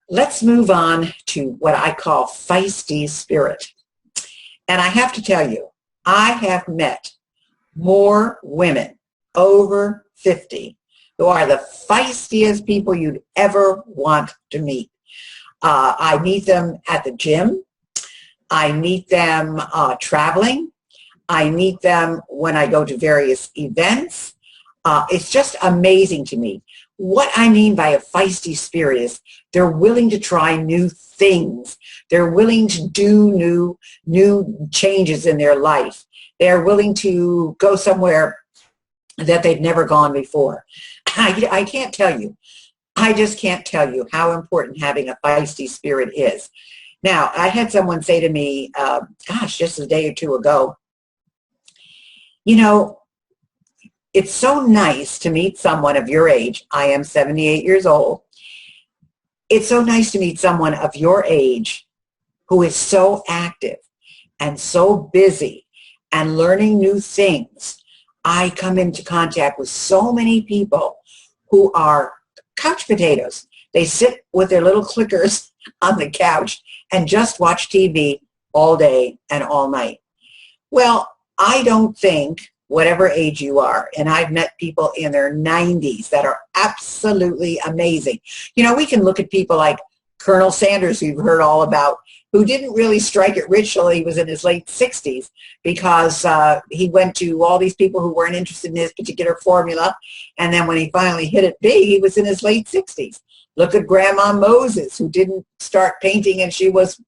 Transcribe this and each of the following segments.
Let's move on to what I call Feisty Spirit. And I have to tell you, I have met more women over 50 who are the feistiest people you'd ever want to meet. I meet them at the gym. I meet them traveling. I meet them when I go to various events. It's just amazing to me. What I mean by a feisty spirit is they're willing to try new things. They're willing to do new changes in their life. They're willing to go somewhere that they've never gone before. I can't tell you. I just can't tell you how important having a feisty spirit is. Now, I had someone say to me, just a day or two ago, you know, it's so nice to meet someone of your age. I am 78 years old. It's so nice to meet someone of your age who is so active and so busy and learning new things. I come into contact with so many people who are couch potatoes. They sit with their little clickers on the couch and just watch TV all day and all night. Well, I don't think, whatever age you are, and I've met people in their 90s that are absolutely amazing. You know, we can look at people like Colonel Sanders, who you've heard all about, who didn't really strike it rich till he was in his late 60s because he went to all these people who weren't interested in his particular formula, and then when he finally hit it big, he was in his late 60s. Look at Grandma Moses, who didn't start painting, and she was,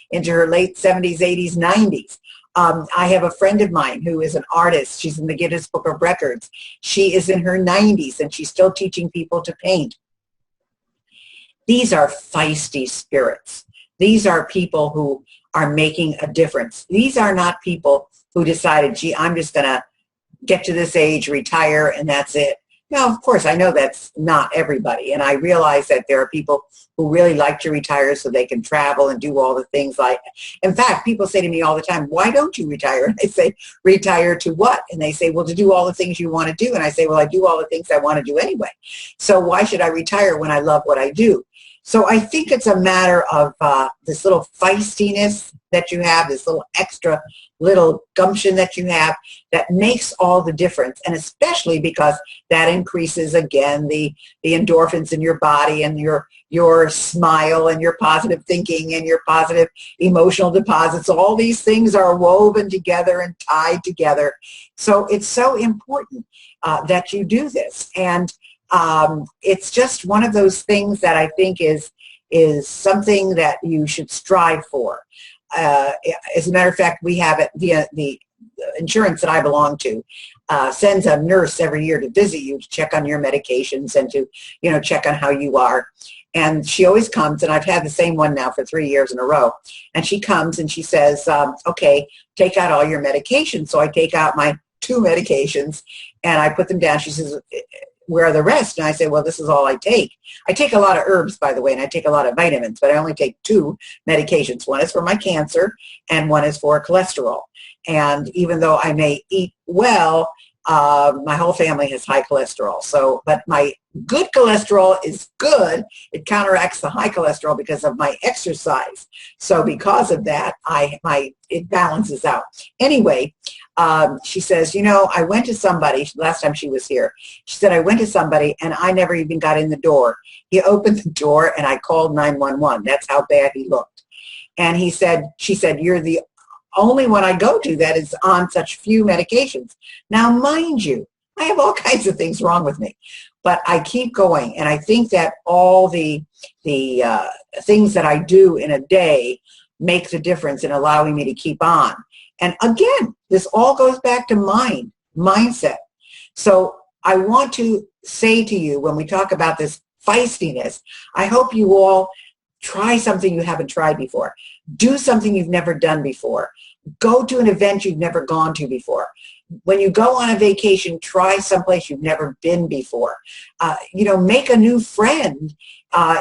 into her late 70s, 80s, 90s. I have a friend of mine who is an artist. She's in the Guinness Book of Records. She is in her 90s, and she's still teaching people to paint. These are feisty spirits. These are people who are making a difference. These are not people who decided, gee, I'm just going to get to this age, retire, and that's it. Now, of course, I know that's not everybody, and I realize that there are people who really like to retire so they can travel and do all the things like, in fact, people say to me all the time, why don't you retire? And I say, retire to what? And they say, well, to do all the things you want to do. And I say, well, I do all the things I want to do anyway. So why should I retire when I love what I do? So I think it's a matter of this little feistiness that you have, this little extra little gumption that you have that makes all the difference. And especially because that increases, again, the endorphins in your body and your smile and your positive thinking and your positive emotional deposits. All these things are woven together and tied together. So it's so important that you do this. And it's just one of those things that I think is something that you should strive for. As a matter of fact, we have it via the insurance that I belong to sends a nurse every year to visit you to check on your medications and to, check on how you are. And she always comes, and I've had the same one now for 3 years in a row. And she comes and she says, okay, take out all your medications. So I take out my 2 medications and I put them down. She says, where are the rest? And I say, well, this is all I take. I take a lot of herbs, by the way, and I take a lot of vitamins, but I only take 2 medications. One is for my cancer, and one is for cholesterol. And even though I may eat well, my whole family has high cholesterol. So, but my good cholesterol is good. It counteracts the high cholesterol because of my exercise. So because of that, it balances out. Anyway, she says, I went to somebody, last time she was here, she said, I went to somebody and I never even got in the door. He opened the door and I called 911. That's how bad he looked. And she said, you're the only one I go to that is on such few medications. Now, mind you, I have all kinds of things wrong with me, but I keep going. And I think that all the things that I do in a day make the difference in allowing me to keep on. And again, this all goes back to mindset. So I want to say to you, when we talk about this feistiness, I hope you all try something you haven't tried before. Do something you've never done before. Go to an event you've never gone to before. When you go on a vacation, try someplace you've never been before. Make a new friend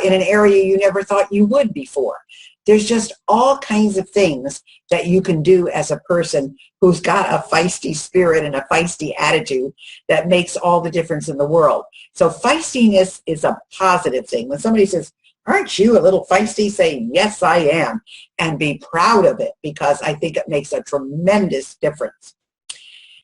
in an area you never thought you would before. There's just all kinds of things that you can do as a person who's got a feisty spirit and a feisty attitude that makes all the difference in the world. So feistiness is a positive thing. When somebody says, Aren't you a little feisty? Say, yes, I am, and be proud of it, because I think it makes a tremendous difference.